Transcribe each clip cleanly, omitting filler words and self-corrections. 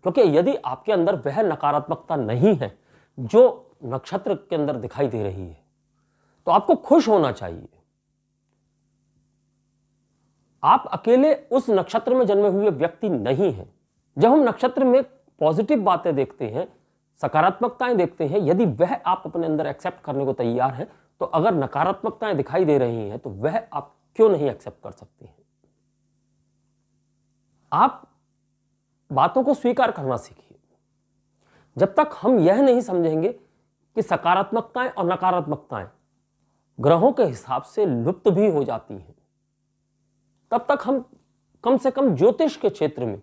क्योंकि यदि आपके अंदर वह नकारात्मकता नहीं है जो नक्षत्र के अंदर दिखाई दे रही है, तो आपको खुश होना चाहिए। आप अकेले उस नक्षत्र में जन्मे हुए व्यक्ति नहीं हैं। जब हम नक्षत्र में पॉजिटिव बातें देखते हैं, सकारात्मकताएं देखते हैं, यदि वह आप अपने अंदर एक्सेप्ट करने को तैयार हैं, तो अगर नकारात्मकताएं दिखाई दे रही हैं तो वह आप क्यों नहीं एक्सेप्ट कर सकते हैं। आप बातों को स्वीकार करना सीखिए। जब तक हम यह नहीं समझेंगे कि सकारात्मकताएं और नकारात्मकताएं ग्रहों के हिसाब से लुप्त भी हो जाती हैं, तब तक हम कम से कम ज्योतिष के क्षेत्र में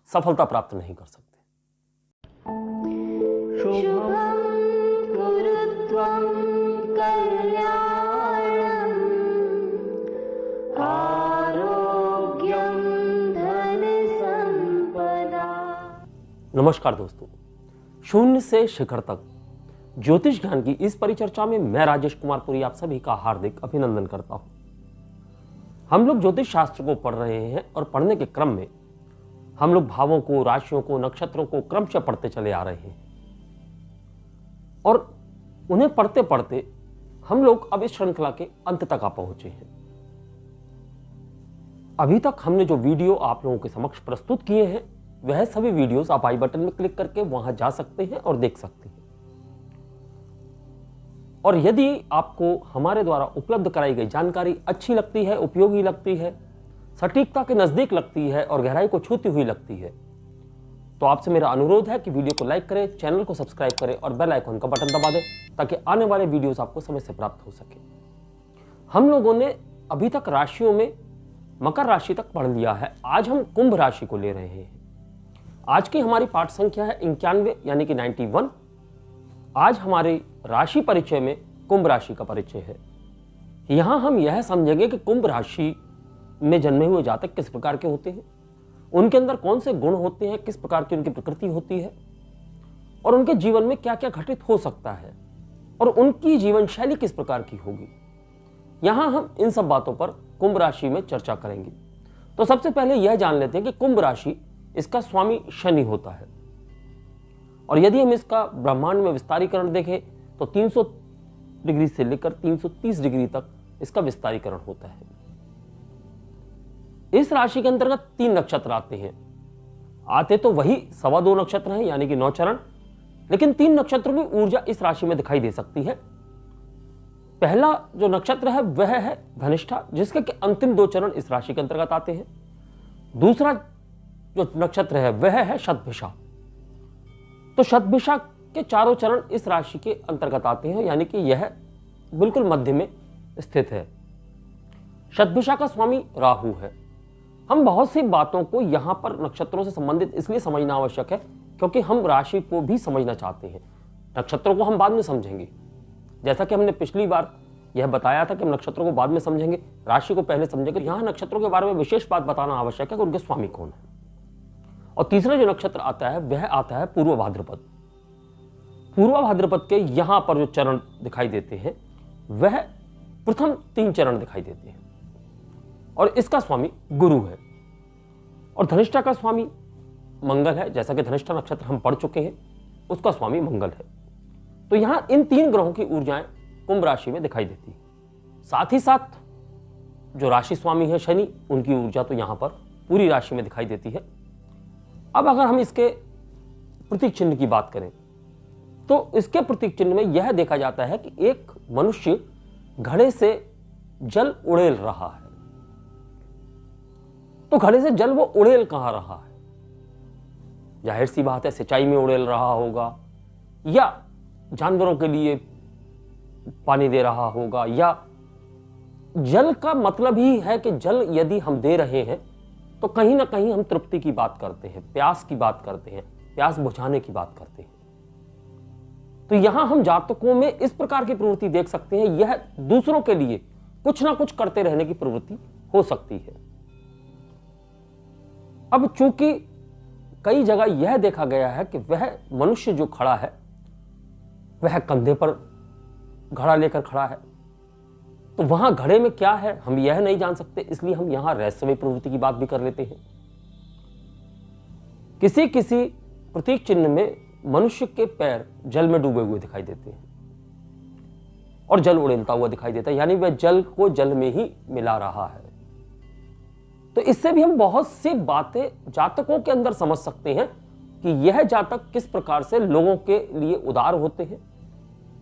सफलता प्राप्त नहीं कर सकते। शुभं कुरुत्वं कल्याणं आरोग्यं धन संपदा। नमस्कार दोस्तों, शून्य से शिखर तक ज्योतिष ज्ञान की इस परिचर्चा में मैं राजेश कुमार पुरी आप सभी का हार्दिक अभिनंदन करता हूं। हम लोग ज्योतिष शास्त्र को पढ़ रहे हैं और पढ़ने के क्रम में हम लोग भावों को, राशियों को, नक्षत्रों को क्रमशः पढ़ते चले आ रहे हैं और उन्हें पढ़ते पढ़ते हम लोग अब इस श्रृंखला के अंत तक आ पहुंचे हैं। अभी तक हमने जो वीडियो आप लोगों के समक्ष प्रस्तुत किए हैं, वह सभी वीडियोस आप आई बटन में क्लिक करके वहां जा सकते हैं और देख सकते हैं। और यदि आपको हमारे द्वारा उपलब्ध कराई गई जानकारी अच्छी लगती है, उपयोगी लगती है, सटीकता के नजदीक लगती है और गहराई को छूती हुई लगती है, तो आपसे मेरा अनुरोध है कि वीडियो को लाइक करें, चैनल को सब्सक्राइब करें और बेल आइकन का बटन दबा दें ताकि आने वाले वीडियोस आपको समय से प्राप्त हो सके। हम लोगों ने अभी तक राशियों में मकर राशि तक पढ़ लिया है। आज हम कुंभ राशि को ले रहे हैं। आज की हमारी पाठ संख्या है 91 यानी कि 91। आज हमारे राशि परिचय में कुंभ राशि का परिचय है। यहां हम यह समझेंगे कि कुंभ राशि में जन्मे हुए जातक किस प्रकार के होते हैं, उनके अंदर कौन से गुण होते हैं, किस प्रकार की उनकी प्रकृति होती है और उनके जीवन में क्या क्या घटित हो सकता है और उनकी जीवन शैली किस प्रकार की होगी। यहां हम इन सब बातों पर कुंभ राशि में चर्चा करेंगे। तो सबसे पहले यह जान लेते हैं कि कुंभ राशि, इसका स्वामी शनि होता है और यदि हम इसका ब्रह्मांड में विस्तारीकरण देखें तो 300 डिग्री से लेकर 330 डिग्री तक इसका विस्तारीकरण होता है। इस राशि के अंतर्गत 3 नक्षत्र आते हैं। आते तो वही 2.25 नक्षत्र हैं यानी कि 9 चरण, लेकिन 3 नक्षत्रों की ऊर्जा इस राशि में दिखाई दे सकती है। पहला जो नक्षत्र है वह है धनिष्ठा, जिसके के अंतिम 2 चरण इस राशि के अंतर्गत आते हैं। दूसरा जो नक्षत्र है वह है शतभिषा। तो शतभिषा के चारों चरण इस राशि के अंतर्गत आते हैं, यानी कि यह बिल्कुल मध्य में स्थित है। शतभिषा का स्वामी राहु है। हम बहुत सी बातों को यहां पर नक्षत्रों से संबंधित इसलिए समझना आवश्यक है क्योंकि हम राशि को भी समझना चाहते हैं। नक्षत्रों को हम बाद में समझेंगे, जैसा कि हमने पिछली बार यह बताया था कि हम नक्षत्रों को बाद में समझेंगे, राशि को पहले समझेंगे। यहां नक्षत्रों के बारे में विशेष बात बताना आवश्यक है कि उनके स्वामी कौन है। और तीसरा जो नक्षत्र आता है वह आता है पूर्व भाद्रपद। पूर्व भाद्रपद के यहां पर जो चरण दिखाई देते हैं वह प्रथम 3 चरण दिखाई देते हैं और इसका स्वामी गुरु है। और धनिष्ठा का स्वामी मंगल है, जैसा कि धनिष्ठा नक्षत्र हम पढ़ चुके हैं, उसका स्वामी मंगल है। तो यहां इन 3 ग्रहों की ऊर्जाएं कुंभ राशि में दिखाई देती है। साथ ही साथ जो राशि स्वामी है शनि, उनकी ऊर्जा तो यहां पर पूरी राशि में दिखाई देती है। अब अगर हम इसके प्रतीक चिन्ह की बात करें तो इसके प्रतीक चिन्ह में यह देखा जाता है कि एक मनुष्य घड़े से जल उड़ेल रहा है। तो घड़े से जल वो उड़ेल कहां रहा है? जाहिर सी बात है सिंचाई में उड़ेल रहा होगा या जानवरों के लिए पानी दे रहा होगा, या जल का मतलब ही है कि जल यदि हम दे रहे हैं तो कहीं ना कहीं हम तृप्ति की बात करते हैं, प्यास की बात करते हैं, प्यास बुझाने की बात करते हैं। तो यहां हम जातकों में इस प्रकार की प्रवृत्ति देख सकते हैं। यह दूसरों के लिए कुछ ना कुछ करते रहने की प्रवृत्ति हो सकती है। अब चूंकि कई जगह यह देखा गया है कि वह मनुष्य जो खड़ा है वह कंधे पर घड़ा लेकर खड़ा है, तो वहां घड़े में क्या है हम यह नहीं जान सकते, इसलिए हम यहां रहस्यमय प्रवृत्ति की बात भी कर लेते हैं। किसी किसी प्रतीक चिन्ह में मनुष्य के पैर जल में डूबे हुए दिखाई देते हैं और जल उड़ेलता हुआ दिखाई देता है, यानी वह जल को जल में ही मिला रहा है। तो इससे भी हम बहुत सी बातें जातकों के अंदर समझ सकते हैं कि यह जातक किस प्रकार से लोगों के लिए उदार होते हैं,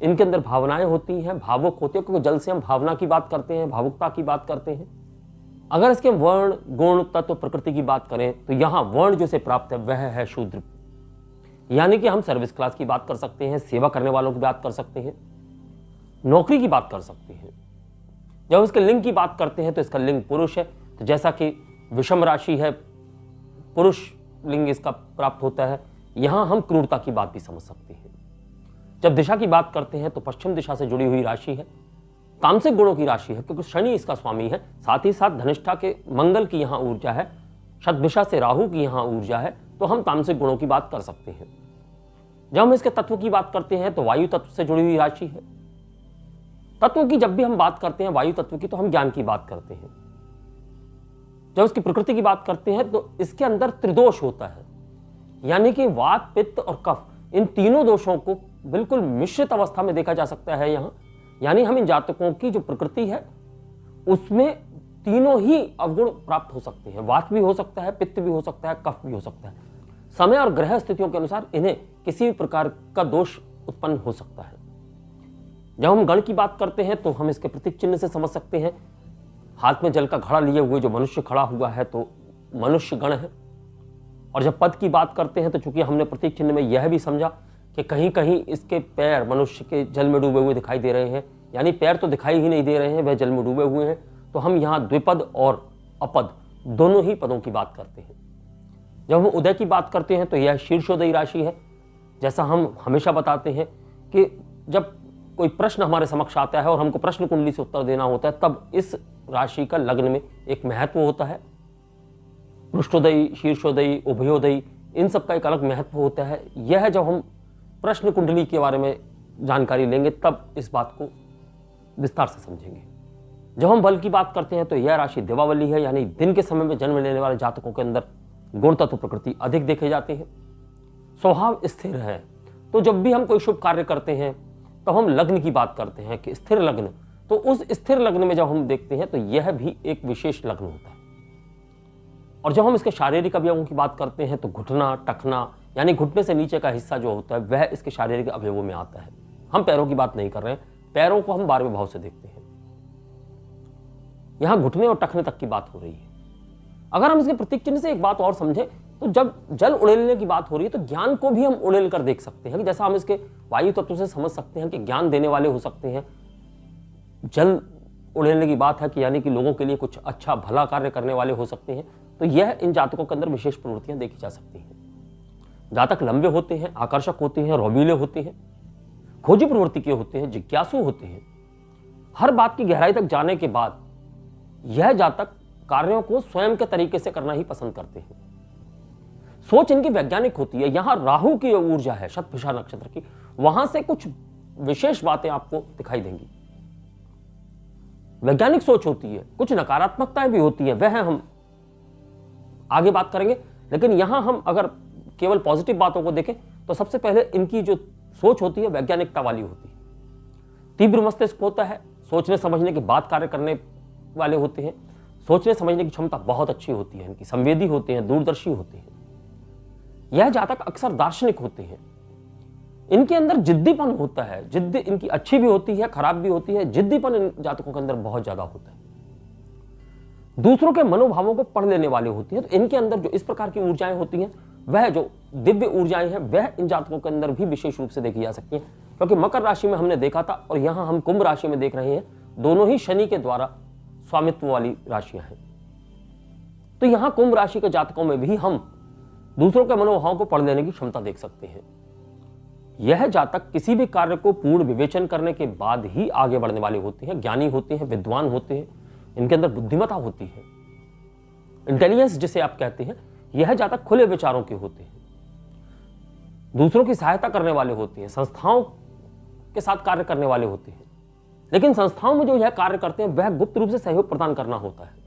इनके अंदर भावनाएं होती हैं, भावुक होते हैं, क्योंकि जल से हम भावना की बात करते हैं, भावुकता की बात करते हैं। अगर इसके वर्ण, गुण, तत्व, प्रकृति की बात करें तो यहां वर्ण जो से प्राप्त है वह है शूद्र, यानी कि हम सर्विस क्लास की बात कर सकते हैं, सेवा करने वालों की बात कर सकते हैं, नौकरी की बात कर सकते हैं। जब इसके लिंग की बात करते हैं तो इसका लिंग पुरुष है, तो जैसा कि विषम राशि है, पुरुष लिंग इसका प्राप्त होता है। यहां हम क्रूरता की बात भी समझ सकते हैं। जब दिशा की बात करते हैं तो पश्चिम दिशा से जुड़ी हुई राशि है, तामसिक गुणों की राशि है, क्योंकि शनि इसका स्वामी है। साथ ही साथ धनिष्ठा के मंगल की यहां ऊर्जा है, शतभिषा से राहु की यहां ऊर्जा है, तो हम तामसिक गुणों की बात कर सकते हैं। जब हम इसके तत्व की बात करते हैं तो वायु तत्व से जुड़ी हुई राशि है। तत्वों की जब भी हम बात करते हैं वायु तत्व की, तो हम ज्ञान की बात करते हैं। जब इसकी प्रकृति की बात करते हैं तो इसके अंदर त्रिदोष होता है, यानी कि वात, पित्त और कफ, इन तीनों दोषों को बिल्कुल मिश्रित अवस्था में देखा जा सकता है यहाँ। यानी हम इन जातकों की जो प्रकृति है उसमें तीनों ही अवगुण प्राप्त हो सकते हैं। वात भी हो सकता है, पित्त भी हो सकता है, कफ भी हो सकता है। समय और ग्रह स्थितियों के अनुसार इन्हें किसी भी प्रकार का दोष उत्पन्न हो सकता है। जब हम गण की बात करते हैं तो हम इसके प्रतीक चिन्ह से समझ सकते हैं। हाथ में जल का घड़ा लिए हुए जो मनुष्य खड़ा हुआ है तो मनुष्य गण है। और जब पद की बात करते हैं तो चूंकि हमने प्रतीक चिन्ह में यह भी समझा कि कहीं कहीं इसके पैर मनुष्य के जल में डूबे हुए दिखाई दे रहे हैं, यानी पैर तो दिखाई ही नहीं दे रहे हैं, वह जल में डूबे हुए हैं, तो हम यहाँ द्विपद और अपद दोनों ही पदों की बात करते हैं। जब हम उदय की बात करते हैं तो यह शीर्षोदयी राशि है। जैसा हम हमेशा बताते हैं कि जब कोई प्रश्न हमारे समक्ष आता है और हमको प्रश्न कुंडली से उत्तर देना होता है, तब इस राशि का लग्न में एक महत्व होता है। पृष्ठोदयी, शीर्षोदयी, उभयोदयी, इन सब का एक अलग महत्व होता है। यह जब हम प्रश्न कुंडली के बारे में जानकारी लेंगे तब इस बात को विस्तार से समझेंगे। जब हम बल की बात करते हैं तो यह राशि दिवावली है, यानी दिन के समय में जन्म लेने वाले जातकों के अंदर गुण तत्व प्रकृति अधिक देखे जाते हैं। स्वभाव स्थिर है, तो जब भी हम कोई शुभ कार्य करते हैं तो हम लग्न की बात करते हैं कि स्थिर लग्न, तो उस स्थिर लग्न में जब हम देखते हैं तो यह भी एक विशेष लग्न होता है। और जब हम इसके शारीरिक अवयवों की बात करते हैं तो घुटना, टखना, यानी घुटने से नीचे का हिस्सा जो होता है वह इसके शारीरिक अवयवों में आता है। हम पैरों की बात नहीं कर रहे हैं, पैरों को हम 12वें भाव से देखते हैं। यहां घुटने और टखने तक की बात हो रही है। अगर हम इसके प्रतीक चिन्ह से एक बात और समझें तो जब जल उड़ेलने की बात हो रही है तो ज्ञान को भी हम उड़ेल कर देख सकते हैं। जैसा हम इसके वायु तत्व से समझ सकते हैं कि ज्ञान देने वाले हो सकते हैं। जल उड़ेलने की बात है कि यानी कि लोगों के लिए कुछ अच्छा भला कार्य करने वाले हो सकते हैं। तो यह इन जातकों के अंदर विशेष प्रवृत्तियां देखी जा सकती हैं। जातक लंबे होते हैं, आकर्षक होते हैं, रोबीले होते हैं, खोजी प्रवृत्ति के होते हैं, जिज्ञासु होते हैं। हर बात की गहराई तक जाने के बाद यह जातक कार्यों को स्वयं के तरीके से करना ही पसंद करते हैं। सोच इनकी वैज्ञानिक होती है। यहां राहु की ऊर्जा है शतभिषा नक्षत्र की, वहां से कुछ विशेष बातें आपको दिखाई देंगी। वैज्ञानिक सोच होती है, कुछ नकारात्मकताएं भी होती है, वह हम आगे बात करेंगे। लेकिन यहां हम अगर केवल पॉजिटिव बातों को देखें तो सबसे पहले इनकी जो सोच होती है वैज्ञानिकता वाली होती है। तीव्र मस्तिष्क होता है, सोचने समझने के बाद कार्य करने वाले होते हैं। सोचने समझने की क्षमता बहुत अच्छी होती है इनकी, संवेदी होते हैं, दूरदर्शी होते हैं। यह जातक अक्सर दार्शनिक होते हैं। इनके अंदर जिद्दीपन होता है। जिद्द इनकी अच्छी भी होती है, खराब भी होती है। जिद्दीपन इन जातकों के अंदर बहुत ज्यादा होता है। दूसरों के मनोभावों को पढ़ लेने वाले होती हैं। तो इनके अंदर जो इस प्रकार की ऊर्जाएं होती हैं, वह जो दिव्य ऊर्जाएं हैं वह इन जातकों के अंदर भी विशेष रूप से देखी जा सकती हैं। क्योंकि मकर राशि में हमने देखा था और यहां हम कुंभ राशि में देख रहे हैं, दोनों ही शनि के द्वारा स्वामित्व वाली राशियां हैं। तो यहां कुंभ राशि के जातकों में भी हम दूसरों के मनोभावों को पढ़ लेने की क्षमता देख सकते हैं। यह जातक किसी भी कार्य को पूर्ण विवेचन करने के बाद ही आगे बढ़ने वाले होते हैं। ज्ञानी होते हैं, विद्वान होते हैं, इनके अंदर बुद्धिमत्ता होती है, इंटेलिजेंस जिसे आप कहते हैं। यह जातक खुले विचारों के होते हैं, दूसरों की सहायता करने वाले होते हैं, संस्थाओं के साथ कार्य करने वाले होते हैं। लेकिन संस्थाओं में जो यह कार्य करते हैं वह गुप्त रूप से सहयोग प्रदान करना होता है।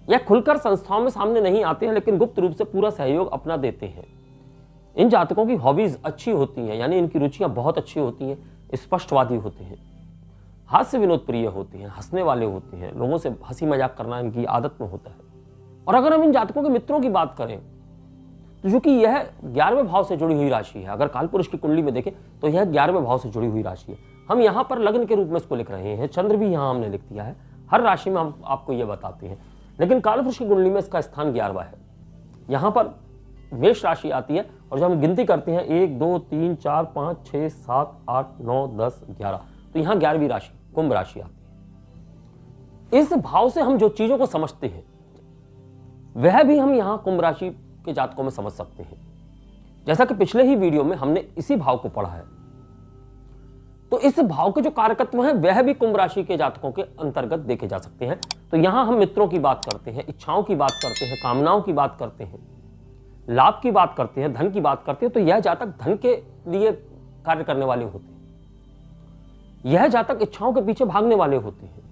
यह खुलकर संस्थाओं में सामने नहीं आते हैं, लेकिन गुप्त रूप से पूरा सहयोग अपना देते हैं। इन जातकों की हॉबीज अच्छी होती हैं, यानी इनकी रुचियां बहुत अच्छी होती हैं, स्पष्टवादी होते हैं, हास्य विनोद प्रिय होते हैं, हंसने वाले होते हैं, लोगों से हंसी मजाक करना इनकी आदत में होता है। और अगर हम इन जातकों के मित्रों की बात करें तो चूंकि यह 11वें भाव से जुड़ी हुई राशि है, अगर कालपुरुष की कुंडली में देखें तो यह 11वें भाव से जुड़ी हुई राशि है। हम यहाँ पर लग्न के रूप में इसको लिख रहे हैं, चंद्र भी यहाँ हमने लिख दिया है, हर राशि में हम आपको यह बताते हैं, लेकिन कालपुरुष की कुंडली में इसका स्थान 11वां है। यहाँ पर मेष राशि आती है और जब हम गिनती करते हैं 1 2 3 4 5 6 7 8 9 10 11, तो यहाँ 11वीं राशि कुंभ राशि आती है। इस भाव से हम जो चीजों को समझते हैं वह भी हम यहाँ कुंभ राशि के जातकों में समझ सकते हैं। जैसा कि पिछले ही वीडियो में हमने इसी भाव को पढ़ा है, तो इस भाव के जो कारकत्व हैं वह भी कुंभ राशि के जातकों के अंतर्गत देखे जा सकते हैं। तो यहां हम मित्रों की बात करते हैं, इच्छाओं की बात करते हैं, कामनाओं की बात करते हैं, लाभ की बात करते हैं, धन की बात करते हैं, तो यह जातक धन के लिए कार्य करने वाले होते हैं, यह जातक इच्छाओं के पीछे भागने वाले होते हैं।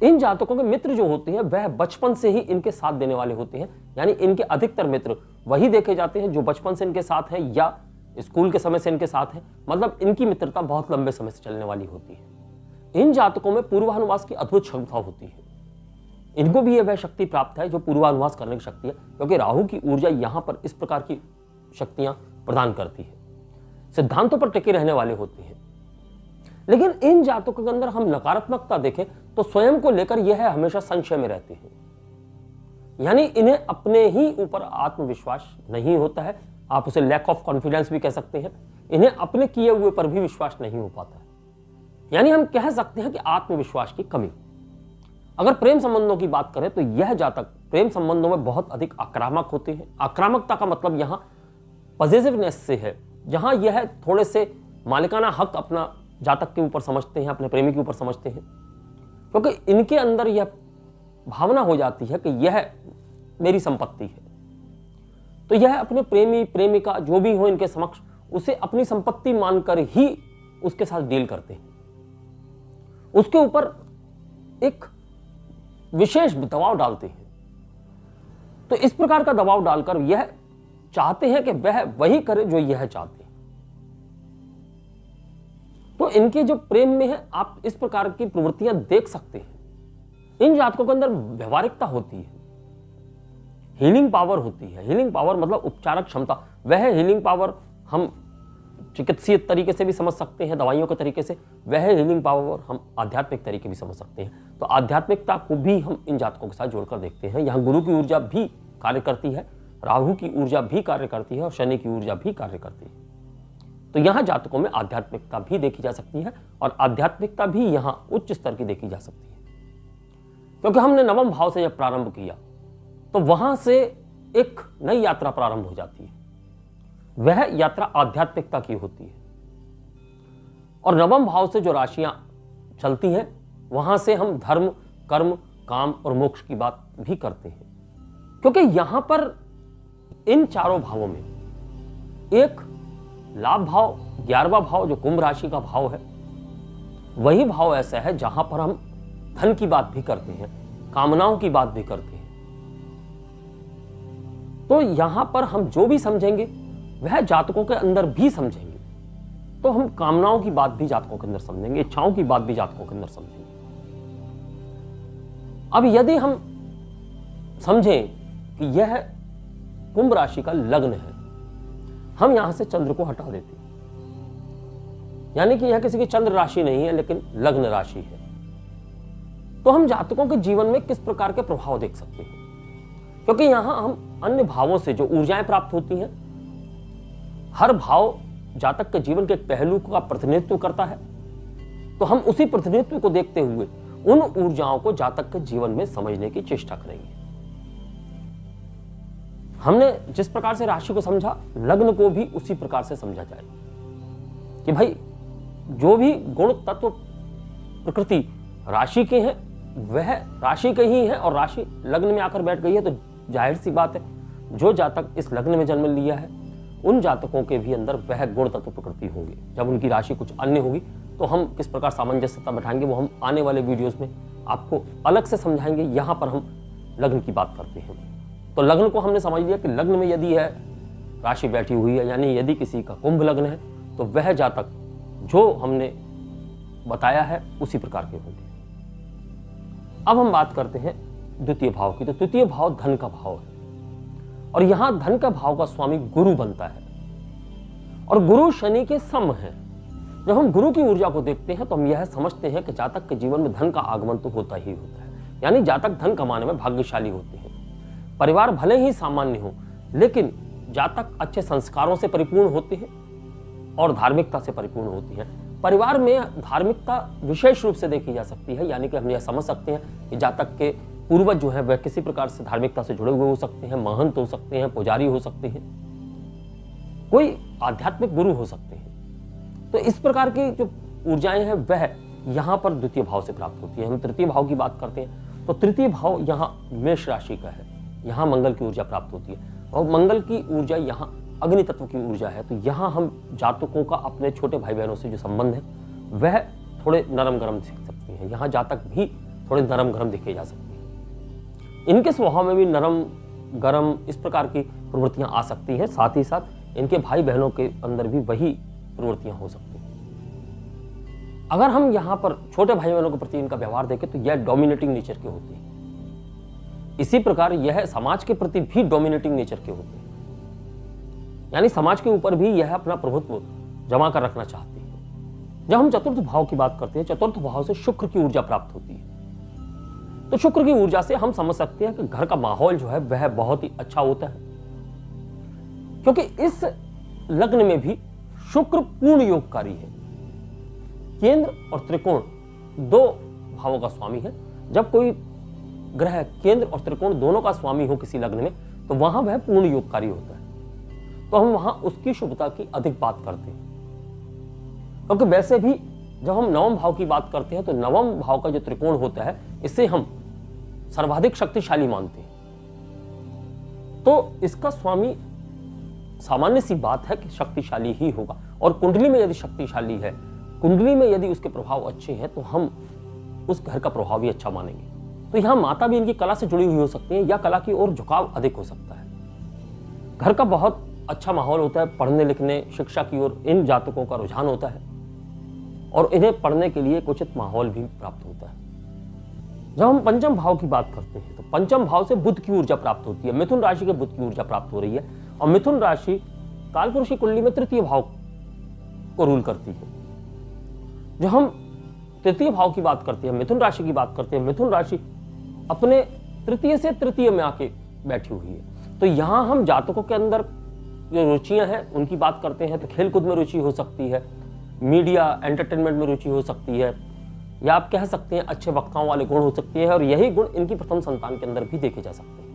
इन जातकों के मित्र जो होते हैं वह बचपन से ही इनके साथ देने वाले होते हैं, यानी इनके अधिकतर मित्र वही देखे जाते हैं जो बचपन से इनके साथ हैं या स्कूल के समय से इनके साथ हैं, मतलब इनकी मित्रता बहुत लंबे समय से चलने वाली होती है। इन जातकों में पूर्वानुवास की अद्भुत क्षमता होती है, इनको भी यह वह शक्ति प्राप्त है जो पूर्वानुवास करने की शक्ति है, क्योंकि राहु की ऊर्जा यहां पर इस प्रकार की शक्तियां प्रदान करती है, सिद्धांतों पर टिके रहने वाले होते हैं। लेकिन इन जातकों के अंदर हम नकारात्मकता देखें तो स्वयं को लेकर यह हमेशा संशय में रहते हैं, यानी इन्हें अपने ही ऊपर आत्मविश्वास नहीं होता है, आप उसे लैक ऑफ कॉन्फिडेंस भी कह सकते हैं। इन्हें अपने किए हुए पर भी विश्वास नहीं हो पाता है, यानी हम कह सकते हैं कि आत्मविश्वास की कमी। अगर प्रेम संबंधों की बात करें तो यह जातक प्रेम संबंधों में बहुत अधिक आक्रामक होते हैं। आक्रामकता का मतलब यहां पॉजिटिवनेस से है, जहां यह थोड़े से मालिकाना हक अपना जातक के ऊपर समझते हैं, अपने प्रेमी के ऊपर समझते हैं, क्योंकि इनके अंदर यह भावना हो जाती है कि यह मेरी संपत्ति है। तो यह अपने प्रेमी प्रेमिका जो भी हो इनके समक्ष उसे अपनी संपत्ति मानकर ही उसके साथ डील करते हैं, उसके ऊपर एक विशेष दबाव डालते हैं। तो इस प्रकार का दबाव डालकर यह चाहते हैं कि वह वही करे जो यह चाहते हैं। तो इनके जो प्रेम में है आप इस प्रकार की प्रवृत्तियां देख सकते हैं। इन जातकों के अंदर व्यवहारिकता होती है, हीलिंग पावर होती है। हीलिंग पावर मतलब उपचारक क्षमता। वह हीलिंग पावर हम चिकित्सीय तरीके से भी समझ सकते हैं, दवाइयों के तरीके से, वह हीलिंग पावर हम आध्यात्मिक तरीके भी समझ सकते हैं। तो आध्यात्मिकता को भी हम इन जातकों के साथ जोड़कर देखते हैं। यहाँ गुरु की ऊर्जा भी कार्य करती है, राहु की ऊर्जा भी कार्य करती है और शनि की ऊर्जा भी कार्य करती है। तो यहाँ जातकों में आध्यात्मिकता भी देखी जा सकती है और आध्यात्मिकता भी यहाँ उच्च स्तर की देखी जा सकती है, क्योंकि हमने नवम भाव से जब प्रारंभ किया तो वहां से एक नई यात्रा प्रारंभ हो जाती है। वह यात्रा आध्यात्मिकता की होती है और नवम भाव से जो राशियां चलती हैं वहां से हम धर्म, कर्म, काम और मोक्ष की बात भी करते हैं, क्योंकि यहां पर इन चारों भावों में एक लाभ भाव 11वां भाव जो कुंभ राशि का भाव है, वही भाव ऐसा है जहां पर हम धन की बात भी करते हैं, कामनाओं की बात भी करते हैं। तो यहां पर हम जो भी समझेंगे वह जातकों के अंदर भी समझेंगे। तो हम कामनाओं की बात भी जातकों के अंदर समझेंगे, इच्छाओं की बात भी जातकों के अंदर समझेंगे। अब यदि हम समझें कि यह कुंभ राशि का लग्न है, हम यहां से चंद्र को हटा देते हैं, यानी कि यह किसी की चंद्र राशि नहीं है लेकिन लग्न राशि है। तो हम जातकों के जीवन में किस प्रकार के प्रभाव देख सकते हैं, क्योंकि यहां हम अन्य भावों से जो ऊर्जाएं प्राप्त होती हैं, हर भाव जातक के जीवन के एक पहलू का प्रतिनिधित्व करता है। तो हम उसी प्रतिनिधित्व को देखते हुए उन ऊर्जाओं को जातक के जीवन में समझने की चेष्टा करेंगे। हमने जिस प्रकार से राशि को समझा, लग्न को भी उसी प्रकार से समझा जाए कि भाई जो भी गुण तत्व प्रकृति राशि के हैं वह राशि के ही है, और राशि लग्न में आकर बैठ गई है तो जाहिर सी बात है जो जातक इस लग्न में जन्म लिया है उन जातकों के भी अंदर वह गुण तत्व प्रकृति होंगे। जब उनकी राशि कुछ अन्य होगी तो हम किस प्रकार सामंजस्यता बैठाएंगे वो हम आने वाले वीडियोस में आपको अलग से समझाएंगे। यहाँ पर हम लग्न की बात करते हैं। तो लग्न को हमने समझ लिया कि लग्न में यदि है राशि बैठी हुई है, यानी यदि किसी का कुंभ लग्न है तो वह जातक जो हमने बताया है उसी प्रकार के होंगे। अब हम बात करते हैं द्वितीय भाव की। तो द्वितीय भाव धन का भाव है और यहां धन का भाव का स्वामी गुरु बनता है और गुरु शनि के सम है। जब हम गुरु की ऊर्जा को देखते हैं तो हम यह समझते हैं कि जातक के जीवन में धन का आगमन तो होता ही होता है, यानी जातक धन कमाने में भाग्यशाली होते हैं। परिवार भले ही सामान्य हो, लेकिन जातक अच्छे संस्कारों से परिपूर्ण होते हैं और धार्मिकता से परिपूर्ण होती है। परिवार में धार्मिकता विशेष रूप से देखी जा सकती है, यानी कि हम यह समझ सकते हैं कि जातक के पूर्वज जो है वह किसी प्रकार से धार्मिकता से जुड़े हुए हो सकते हैं, महंत हो सकते हैं, पुजारी हो सकते हैं, कोई आध्यात्मिक गुरु हो सकते हैं। तो इस प्रकार की जो ऊर्जाएं हैं वह यहां पर द्वितीय भाव से प्राप्त होती है। हम तृतीय भाव की बात करते हैं तो तृतीय भाव यहां मेष राशि का है, यहां मंगल की ऊर्जा प्राप्त होती है और मंगल की ऊर्जा यहां अग्नि तत्व की ऊर्जा है। तो यहां हम जातकों का अपने छोटे भाई बहनों से जो संबंध है वह थोड़े नरम गरम दिख सकते हैं। यहां जातक भी थोड़े नरम गरम दिखे जा सकते हैं। इनके स्वभाव में भी नरम गरम इस प्रकार की प्रवृत्तियां आ सकती हैं, साथ ही साथ इनके भाई बहनों के अंदर भी वही प्रवृत्तियां हो सकती हैं। अगर हम यहां पर छोटे भाई बहनों के प्रति इनका व्यवहार देखें तो यह डोमिनेटिंग नेचर के होते हैं। इसी प्रकार यह समाज के प्रति भी डोमिनेटिंग नेचर के होते हैं, यानी समाज के ऊपर भी यह अपना प्रभुत्व जमा कर रखना चाहते हैं। जब हम चतुर्थ भाव की बात करते हैं, चतुर्थ भाव से शुक्र की ऊर्जा प्राप्त होती है। तो शुक्र की ऊर्जा से हम समझ सकते हैं कि घर का माहौल जो है वह बहुत ही अच्छा होता है, क्योंकि इस लग्न में भी शुक्र पूर्ण योगकारी है। केंद्र और त्रिकोण दो भावों का स्वामी है। जब कोई ग्रह केंद्र और त्रिकोण दोनों का स्वामी हो किसी लग्न में तो वहां वह पूर्ण योगकारी होता है। तो हम वहां उसकी शुभता की अधिक बात करते हैं, क्योंकि वैसे भी जब हम नवम भाव की बात करते हैं तो नवम भाव का जो त्रिकोण होता है इसे हम सर्वाधिक शक्तिशाली मानते हैं। तो इसका स्वामी सामान्य सी बात है कि शक्तिशाली ही होगा, और कुंडली में यदि शक्तिशाली है, कुंडली में यदि उसके प्रभाव अच्छे हैं तो हम उस घर का प्रभाव भी अच्छा मानेंगे। तो यहां माता भी इनकी कला से जुड़ी हुई हो सकती है या कला की ओर झुकाव अधिक हो सकता है। घर का बहुत अच्छा माहौल होता है, पढ़ने लिखने शिक्षा की ओर इन जातकों का रुझान होता है और इन्हें पढ़ने के लिए एक उचित माहौल भी प्राप्त होता है। जब हम पंचम भाव की बात करते हैं तो पंचम भाव से बुध की ऊर्जा प्राप्त होती है। मिथुन राशि के बुध की ऊर्जा प्राप्त हो रही है और मिथुन राशि कालपुरुष की कुंडली में तृतीय भाव को रूल करती है। जब हम तृतीय भाव की बात करते हैं, मिथुन राशि की बात करते हैं, मिथुन राशि अपने तृतीय से तृतीय में आके बैठी हुई है। तो यहां हम जातकों के अंदर जो रुचियां हैं उनकी बात करते हैं तो खेलकूद में रुचि हो सकती है, मीडिया एंटरटेनमेंट में रुचि हो सकती है, या आप कह सकते हैं अच्छे वक्ताओं वाले गुण हो सकती है, और यही गुण इनकी प्रथम संतान के अंदर भी देखे जा सकते हैं।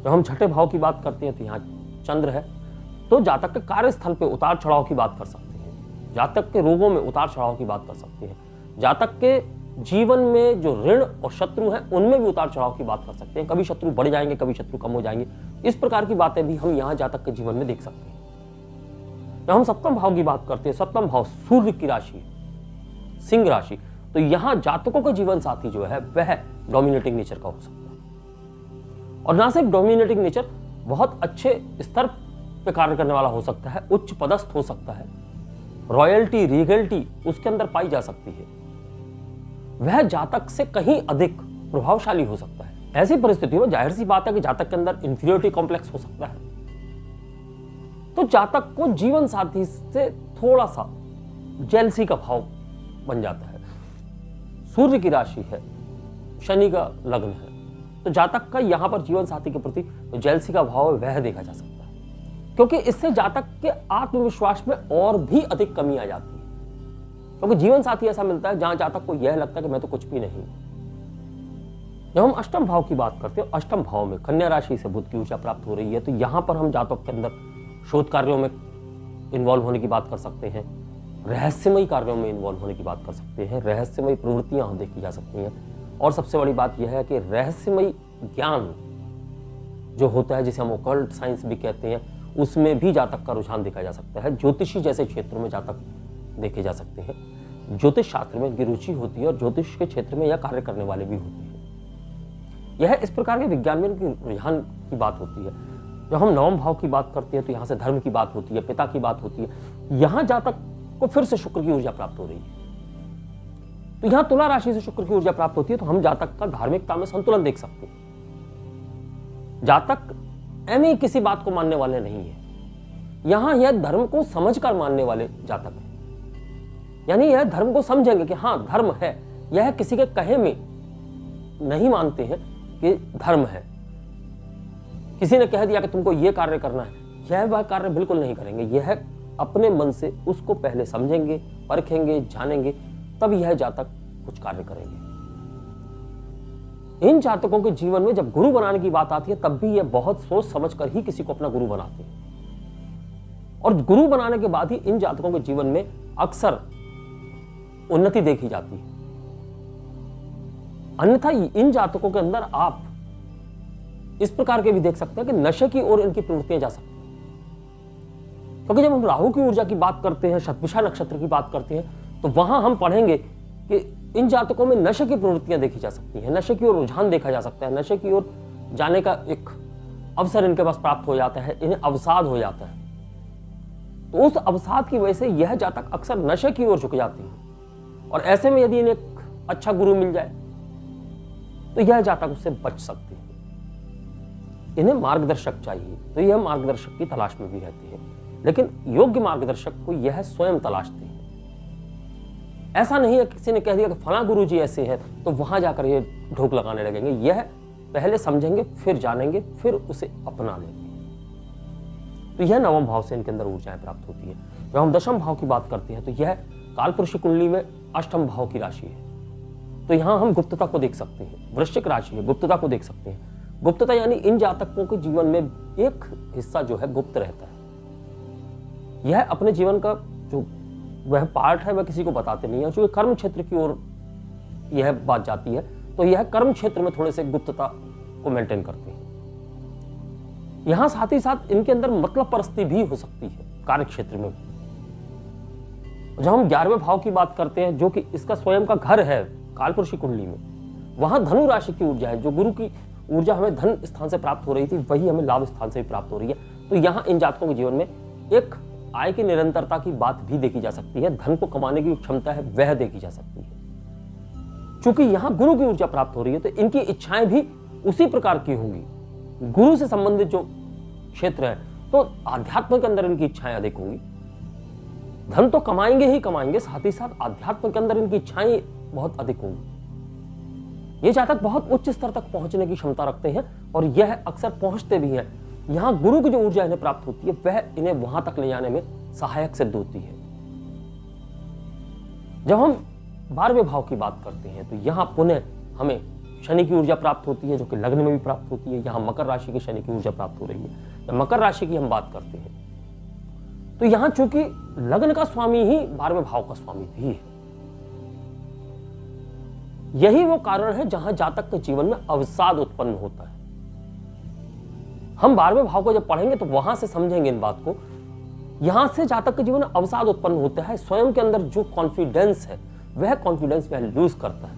जब हम छठे भाव की बात करते हैं तो यहाँ चंद्र है, तो जातक के कार्यस्थल पे उतार चढ़ाव की बात कर सकते हैं, जातक के रोगों में उतार चढ़ाव की बात कर सकते हैं, जातक के जीवन में जो ऋण और शत्रु हैं उनमें भी उतार चढ़ाव की बात कर सकते हैं। कभी शत्रु बढ़ जाएंगे, कभी शत्रु कम हो जाएंगे, इस प्रकार की बातें भी हम यहाँ जातक के जीवन में देख सकते हैं। जब हम सप्तम भाव की बात करते हैं, सप्तम भाव सूर्य की राशि सिंह राशि, तो यहां जातकों का जीवन साथी जो है वह डोमिनेटिंग नेचर का हो सकता है, और ना सिर्फ डोमिनेटिंग नेचर, बहुत अच्छे स्तर पे कार्य करने वाला हो सकता है, उच्च पदस्थ हो सकता है, रॉयल्टी रीगलिटी उसके अंदर पाई जा सकती है, वह जातक से कहीं अधिक प्रभावशाली हो सकता है। ऐसी परिस्थितियों में जाहिर सी बात है कि जातक के अंदर इंफीरियरिटी कॉम्प्लेक्स हो सकता है। तो जातक को जीवन साथी से थोड़ा सा जेलसी का भाव बन जाता है। सूर्य की राशि है, शनि का लग्न है, तो जातक का यहां पर जीवन साथी के प्रति जेलसी का भाव वह देखा जा सकता है, क्योंकि इससे जातक के आत्मविश्वास में और भी अधिक कमी आ जाती है। क्योंकि जीवन साथी ऐसा मिलता है जहां जातक को यह लगता है कि मैं तो कुछ भी नहीं। जब हम अष्टम भाव की बात करते हैं, अष्टम भाव में कन्या राशि से बुध की ऊर्जा प्राप्त हो रही है, तो यहां पर हम जातक के अंदर शोध कार्यों में इन्वॉल्व होने की बात कर सकते हैं, रहस्यमयी कार्यों में इन्वॉल्व होने की बात कर सकते हैं, रहस्यमयी प्रवृत्तियां देखी जा सकती हैं, और सबसे बड़ी बात यह है कि रहस्यमयी ज्ञान जो होता है, जिसे हम ओकल्ट साइंस भी कहते हैं, उसमें भी जातक का रुझान देखा जा सकता है। ज्योतिषी जैसे क्षेत्रों में जातक देखे जा सकते हैं। ज्योतिष शास्त्र में इनकी रुचि होती है और ज्योतिष के क्षेत्र में यह कार्य करने वाले भी होते हैं। यह इस प्रकार के विज्ञान में इनकी रुझान की बात होती है। जब हम नवम भाव की बात करते हैं तो यहां से धर्म की बात होती है, पिता की बात होती है। यहां जातक को फिर से शुक्र की ऊर्जा प्राप्त हो रही है। तो यहां तुला राशि से शुक्र की ऊर्जा प्राप्त होती है, तो हम जातक का धार्मिकता में संतुलन देख सकते हैं। जातक ऐसे किसी बात को मानने वाले नहीं है, यहां यह धर्म को समझकर मानने वाले जातक हैं। यानी यह धर्म को समझेंगे कि हाँ धर्म है, यह किसी के कहे में नहीं मानते हैं कि धर्म है। किसी ने कह दिया कि तुमको यह कार्य करना है, यह वह कार्य बिल्कुल नहीं करेंगे। यह अपने मन से उसको पहले समझेंगे, परखेंगे, जानेंगे, तब यह जातक कुछ कार्य करेंगे। इन जातकों के जीवन में जब गुरु बनाने की बात आती है तब भी यह बहुत सोच समझ कर ही किसी को अपना गुरु बनाते हैं। और गुरु बनाने के बाद ही इन जातकों के जीवन में अक्सर उन्नति देखी जाती है। अन्यथा इन जातकों के अंदर आप इस प्रकार के भी देख सकते हैं कि नशे की ओर इनकी प्रवृत्तियां जा सकती हैं। क्योंकि जब हम राहु की ऊर्जा की बात करते हैं, शतभिषा नक्षत्र की बात करते हैं, तो वहां हम पढ़ेंगे कि इन जातकों में नशे की प्रवृत्तियां देखी जा सकती हैं, नशे की ओर रुझान देखा जा सकता है, नशे की ओर जाने का एक अवसर इनके पास प्राप्त हो जाता है, इन्हें अवसाद हो जाता है। तो उस अवसाद की वजह से यह जातक अक्सर नशे की ओर झुक जाती है। और ऐसे में यदि इन्हें एक अच्छा गुरु मिल जाए तो यह जातक उससे बच सकते हैं। इन्हें मार्गदर्शक चाहिए, तो यह मार्गदर्शक की तलाश में भी रहती है, लेकिन योग्य मार्गदर्शक को यह स्वयं तलाशते हैं। ऐसा नहीं है किसी ने कह दिया कि फला गुरु जी ऐसे हैं तो वहां जाकर ये ढोक लगाने लगेंगे। यह पहले समझेंगे, फिर जानेंगे, फिर उसे अपना लेंगे। तो यह नवम भाव से इनके अंदर ऊर्जाएं प्राप्त होती है। जब हम दशम भाव की बात करते हैं तो यह कालपुरुषी कुंडली में अष्टम भाव की राशि है। तो यहां हम गुप्तता को देख सकते हैं। वृश्चिक राशि है, गुप्तता को देख सकते हैं। गुप्तता यानी इन जातकों के जीवन में एक हिस्सा जो है गुप्त रहता है। यह अपने जीवन का जो वह पार्ट है वह किसी को बताते नहीं है। चूंकि कर्म क्षेत्र की ओर यह बात जाती है तो यह कर्म क्षेत्र में थोड़े से गुप्तता को मेंटेन करते हैं। यहां साथ ही साथ इनके अंदर मतलब परस्ती भी हो सकती है कार्य क्षेत्र में। जब हम 11वें भाव की बात करते हैं जो कि इसका स्वयं का घर है कालपुरुषी कुंडली में, वहां धनु राशि की ऊर्जा है। जो गुरु की ऊर्जा हमें धन स्थान से प्राप्त हो रही थी वही हमें लाभ स्थान से भी प्राप्त हो रही है। तो यहां इन जातकों के जीवन में एक आय की निरंतरता की बात भी देखी जा सकती है। धन को कमाने की क्षमता है वह देखी जा सकती है। चूंकि यहां गुरु की ऊर्जा प्राप्त हो रही है तो इनकी इच्छाएं भी उसी प्रकार की होंगी। गुरु से संबंधित जो क्षेत्र है तो आध्यात्म के अंदर इनकी इच्छाएं अधिक होंगी। धन तो कमाएंगे ही कमाएंगे, साथ ही साथ आध्यात्म के अंदर इनकी इच्छाएं बहुत अधिक होंगी। ये जातक बहुत उच्च स्तर तक पहुंचने की क्षमता रखते हैं और यह अक्सर पहुंचते भी हैं। यहां गुरु की जो ऊर्जा इन्हें प्राप्त होती है वह इन्हें वहां तक ले जाने में सहायक सिद्ध होती है। जब हम 12वें भाव की बात करते हैं तो यहां पुनः हमें शनि की ऊर्जा प्राप्त होती है जो कि लग्न में भी प्राप्त होती है। यहां मकर राशि की शनि की ऊर्जा प्राप्त हो रही है। जब मकर राशि की हम बात करते हैं तो यहां चूंकि लग्न का स्वामी ही 12वें भाव का स्वामी भी है। यही वो कारण है जहां जातक के जीवन में अवसाद उत्पन्न होता है। हम 12वें भाव को जब पढ़ेंगे तो वहां से समझेंगे इन बात को। यहां से जातक के जीवन में अवसाद उत्पन्न होता है। स्वयं के अंदर जो कॉन्फिडेंस है वह कॉन्फिडेंस वह लूज करता है।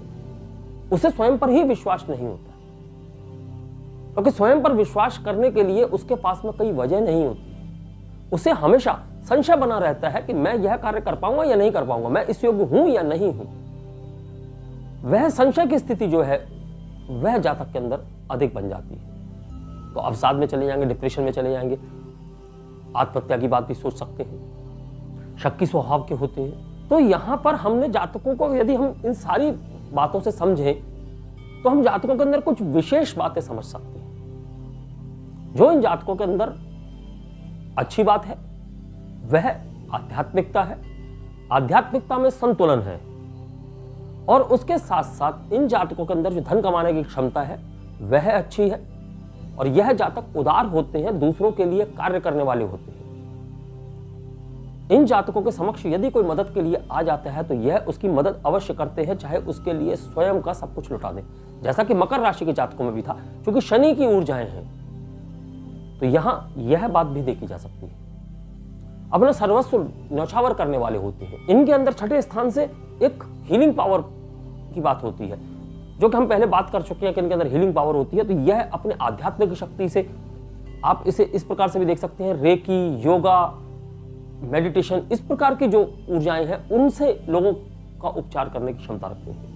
उसे स्वयं पर ही विश्वास नहीं होता, क्योंकि स्वयं पर विश्वास करने के लिए उसके पास में कई वजह नहीं होती। उसे हमेशा संशय बना रहता है कि मैं यह कार्य कर पाऊंगा या नहीं कर पाऊंगा, मैं इस योग्य हूं या नहीं हूं। वह संशय की स्थिति जो है वह जातक के अंदर अधिक बन जाती है। तो अवसाद में चले जाएंगे, डिप्रेशन में चले जाएंगे, आत्महत्या की बात भी सोच सकते हैं, शक्की स्वभाव के होते हैं। तो यहां पर हमने जातकों को, यदि हम इन सारी बातों से समझें तो हम जातकों के अंदर कुछ विशेष बातें समझ सकते हैं। जो इन जातकों के अंदर अच्छी बात है वह आध्यात्मिकता है, आध्यात्मिकता में संतुलन है, और उसके साथ साथ इन जातकों के अंदर जो धन कमाने की क्षमता है वह अच्छी है। और यह जातक उदार होते हैं, दूसरों के लिए कार्य करने वाले होते हैं। इन जातकों के समक्ष यदि कोई मदद के लिए आ जाता है तो यह उसकी मदद अवश्य करते हैं, चाहे उसके लिए स्वयं का सब कुछ लुटा दें। जैसा कि मकर राशि के जातकों में भी था, क्योंकि शनि की ऊर्जाएं हैं तो यहां यह बात भी देखी जा सकती है। अपना सर्वस्व न्यौछावर करने वाले होते हैं। इनके अंदर छठे स्थान से एक हीलिंग पावर की बात होती है, जो कि हम पहले बात कर चुके हैं कि इनके अंदर हीलिंग पावर होती है। तो यह अपने आध्यात्मिक शक्ति से आप इसे इस प्रकार से भी देख सकते हैं, रेकी, योगा, मेडिटेशन, इस प्रकार की जो ऊर्जाएं हैं उनसे लोगों का उपचार करने की क्षमता रखते हैं।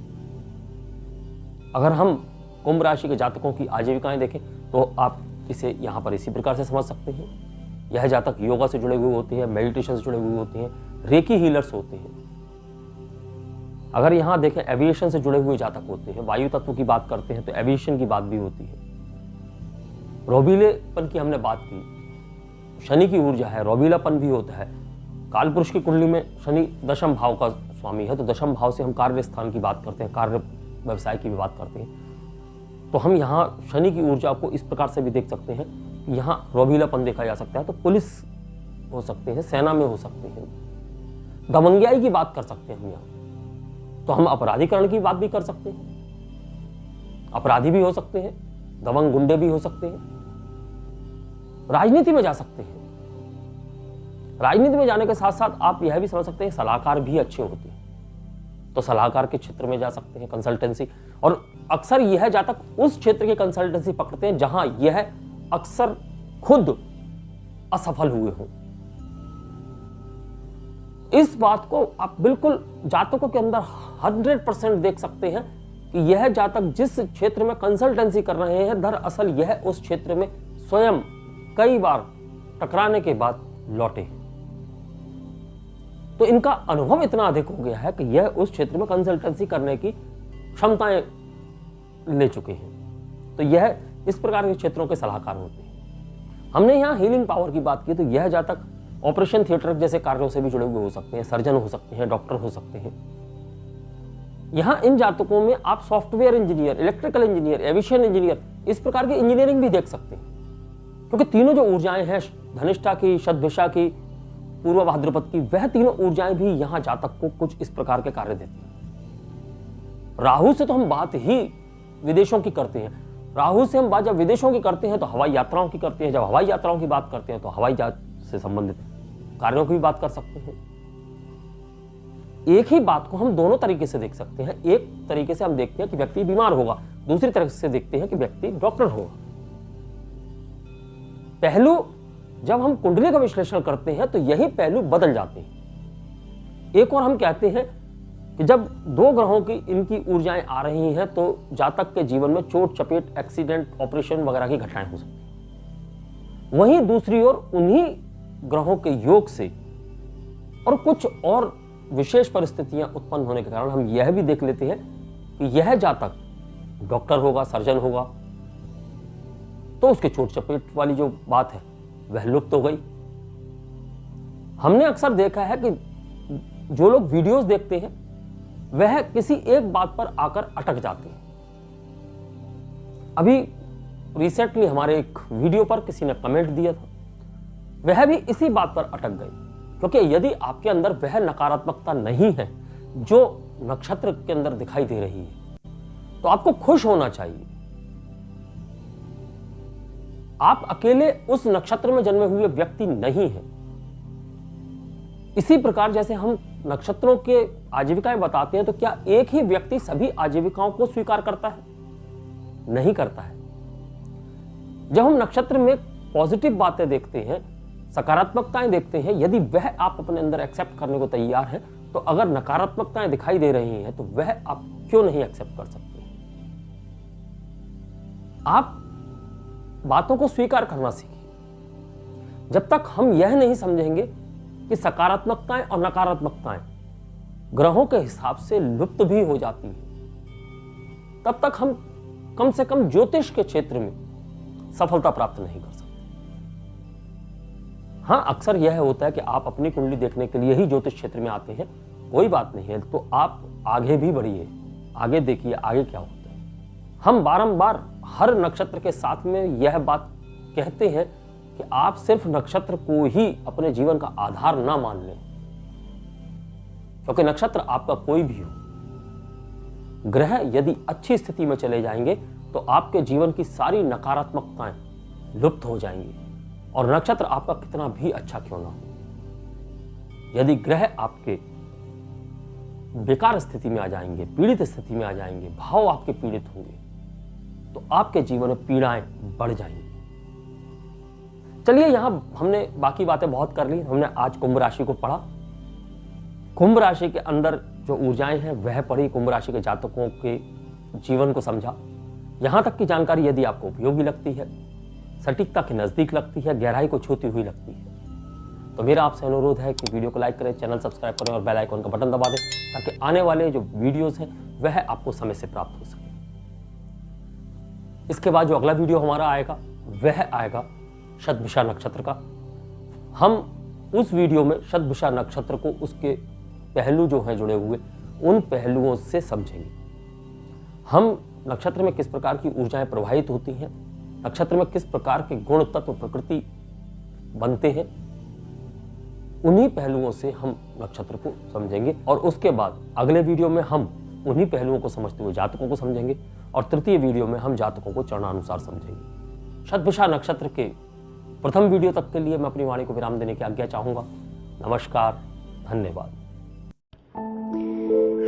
अगर हम कुंभ राशि के जातकों की आजीविकाएं देखें तो आप इसे यहां पर इसी प्रकार से समझ सकते हैं। यह जातक योगा से जुड़े हुए होते हैं, मेडिटेशन से जुड़े हुए होते हैं, रेकी हीलर्स होते हैं। अगर यहां देखें एविएशन से जुड़े हुए जातक होते हैं, वायु तत्व की बात करते हैं तो एविएशन की बात भी होती है। रोबीलेपन की हमने बात की, शनि की ऊर्जा है, रोबीलापन भी होता है। कालपुरुष की कुंडली में शनि दशम भाव का स्वामी है, तो दशम भाव से हम कार्य स्थान की बात करते हैं, कार्य व्यवसाय की भी बात करते हैं। तो हम यहाँ शनि की ऊर्जा को इस प्रकार से भी देख सकते हैं, यहाँ रोबीलापन देखा जा सकता है। तो पुलिस हो सकते हैं, सेना में हो सकते हैं, दबंगियाई की बात कर सकते हैं हम यहाँ। तो हम अपराधीकरण की बात भी कर सकते हैं, अपराधी भी हो सकते हैं, दबंग गुंडे भी हो सकते हैं, राजनीति में जा सकते हैं। राजनीति में जाने के साथ साथ आप यह भी समझ सकते हैं सलाहकार भी अच्छे होते हैं, तो सलाहकार के क्षेत्र में जा सकते हैं, कंसल्टेंसी। और अक्सर यह जातक उस क्षेत्र की कंसल्टेंसी पकड़ते हैं जहां यह अक्सर खुद असफल हुए हों। इस बात को आप बिल्कुल जातकों के अंदर 100% देख सकते हैं कि यह जातक जिस क्षेत्र में कंसल्टेंसी कर रहे हैं, दरअसल यह उस क्षेत्र में स्वयं कई बार टकराने के बाद लौटे हैं। तो इनका अनुभव इतना अधिक हो गया है कि यह उस क्षेत्र में कंसल्टेंसी करने की क्षमताएं ले चुके हैं। तो यह इस प्रकार के क्षेत्रों के सलाहकार होते हैं। हमने यहां हीलिंग पावर की बात की, तो यह जातक ऑपरेशन थिएटर जैसे कार्यों से भी जुड़े हुए हो सकते हैं, सर्जन हो सकते हैं, डॉक्टर हो सकते हैं। यहां इन जातकों में आप software engineer, electrical engineer, aviation engineer, इस प्रकार की इंजीनियरिंग भी देख सकते हैं, क्योंकि तीनों जो ऊर्जाएं हैं, धनिष्ठा की, शतभिषा की, पूर्व भाद्रपद की, वह तीनों ऊर्जाएं भी यहां जातक को कुछ इस प्रकार के कार्य देती हैं। राहु से तो हम बात ही विदेशों की करते हैं। राहु से हम बात जब विदेशों की करते हैं तो हवाई यात्राओं की करते हैं, जब हवाई यात्राओं की बात करते हैं तो हवाई जहाज से संबंधित कार्यों की भी बात कर सकते हैं। एक ही बात को हम दोनों तरीके से देख सकते हैं। एक तरीके से हम देखते हैं कि व्यक्ति बीमार होगा, दूसरी तरह से देखते हैं कि व्यक्ति डॉक्टर होगा। पहलू जब हम कुंडली का विश्लेषण करते हैं तो यही पहलू बदल जाते हैं। एक और हम कहते हैं कि जब दो ग्रहों की इनकी ऊर्जाएं आ रही हैं तो जातक के जीवन में चोट चपेट, एक्सीडेंट, ऑपरेशन वगैरह की घटनाएं हो सकती हैं। वहीं दूसरी ओर उन्हीं ग्रहों के योग से और कुछ और विशेष परिस्थितियां उत्पन्न होने के कारण हम यह भी देख लेते हैं कि यह जातक डॉक्टर होगा, सर्जन होगा, तो उसके चोट चपेट वाली जो बात है वह लुप्त हो गई। हमने अक्सर देखा है कि जो लोग वीडियोस देखते हैं वह किसी एक बात पर आकर अटक जाते हैं। अभी रिसेंटली हमारे एक वीडियो पर किसी ने कमेंट दिया था, वह भी इसी बात पर अटक गए, क्योंकि यदि आपके अंदर वह नकारात्मकता नहीं है जो नक्षत्र के अंदर दिखाई दे रही है तो आपको खुश होना चाहिए। आप अकेले उस नक्षत्र में जन्मे हुए व्यक्ति नहीं हैं। इसी प्रकार जैसे हम नक्षत्रों के आजीविकाएं बताते हैं, तो क्या एक ही व्यक्ति सभी आजीविकाओं को स्वीकार करता है? नहीं करता है। जब हम नक्षत्र में पॉजिटिव बातें देखते हैं, सकारात्मकताएं देखते हैं, यदि वह आप अपने अंदर एक्सेप्ट करने को तैयार हैं, तो अगर नकारात्मकताएं दिखाई दे रही हैं तो वह आप क्यों नहीं एक्सेप्ट कर सकते? आप बातों को स्वीकार करना सीखिए। जब तक हम यह नहीं समझेंगे कि सकारात्मकताएं और नकारात्मकताएं ग्रहों के हिसाब से लुप्त भी हो जाती हैं, तब तक हम कम से कम ज्योतिष के क्षेत्र में सफलता प्राप्त नहीं कर सकते। हाँ, अक्सर यह होता है कि आप अपनी कुंडली देखने के लिए ही ज्योतिष क्षेत्र में आते हैं, कोई बात नहीं है, तो आप आगे भी बढ़िए, आगे देखिए आगे क्या होता है। हम बारंबार हर नक्षत्र के साथ में यह बात कहते हैं कि आप सिर्फ नक्षत्र को ही अपने जीवन का आधार ना मान लें, क्योंकि नक्षत्र आपका कोई भी हो, ग्रह यदि अच्छी स्थिति में चले जाएंगे तो आपके जीवन की सारी नकारात्मकताएं लुप्त हो जाएंगी, और नक्षत्र आपका कितना भी अच्छा क्यों ना हो। यदि ग्रह आपके बेकार स्थिति में आ जाएंगे, पीड़ित स्थिति में आ जाएंगे, भाव आपके पीड़ित होंगे, तो आपके जीवन में पीड़ाएं बढ़ जाएंगी। चलिए, यहां हमने बाकी बातें बहुत कर ली। हमने आज कुंभ राशि को पढ़ा, कुंभ राशि के अंदर जो ऊर्जाएं हैं वह पढ़ी, कुंभ राशि के जातकों के जीवन को समझा। यहां तक की जानकारी यदि आपको उपयोगी लगती है, सटीकता के नजदीक लगती है, गहराई को छूती हुई लगती है, तो मेरा आपसे अनुरोध है कि वीडियो को लाइक करें, चैनल सब्सक्राइब करें और बेल आइकन का बटन दबा दें, ताकि आने वाले जो वीडियोस हैं वह आपको समय से प्राप्त हो सके। इसके बाद जो अगला वीडियो हमारा आएगा वह आएगा शतभिषा नक्षत्र का। हम उस वीडियो में शतभिषा नक्षत्र को, उसके पहलू जो हैं जुड़े हुए, उन पहलुओं से समझेंगे। हम नक्षत्र में किस प्रकार की ऊर्जाएं प्रवाहित होती हैं, नक्षत्र में किस प्रकार के गुण तत्व प्रकृति बनते हैं, उन्हीं पहलुओं से हम नक्षत्र को समझेंगे। और उसके बाद अगले वीडियो में हम उन्हीं पहलुओं को समझते हुए जातकों को समझेंगे, और तृतीय वीडियो में हम जातकों को चरणानुसार समझेंगे। शतभिषा नक्षत्र के प्रथम वीडियो तक के लिए मैं अपनी वाणी को विराम देने की आज्ञा चाहूंगा। नमस्कार, धन्यवाद।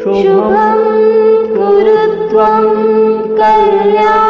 शुभं कुरुत्वं कल्याणम्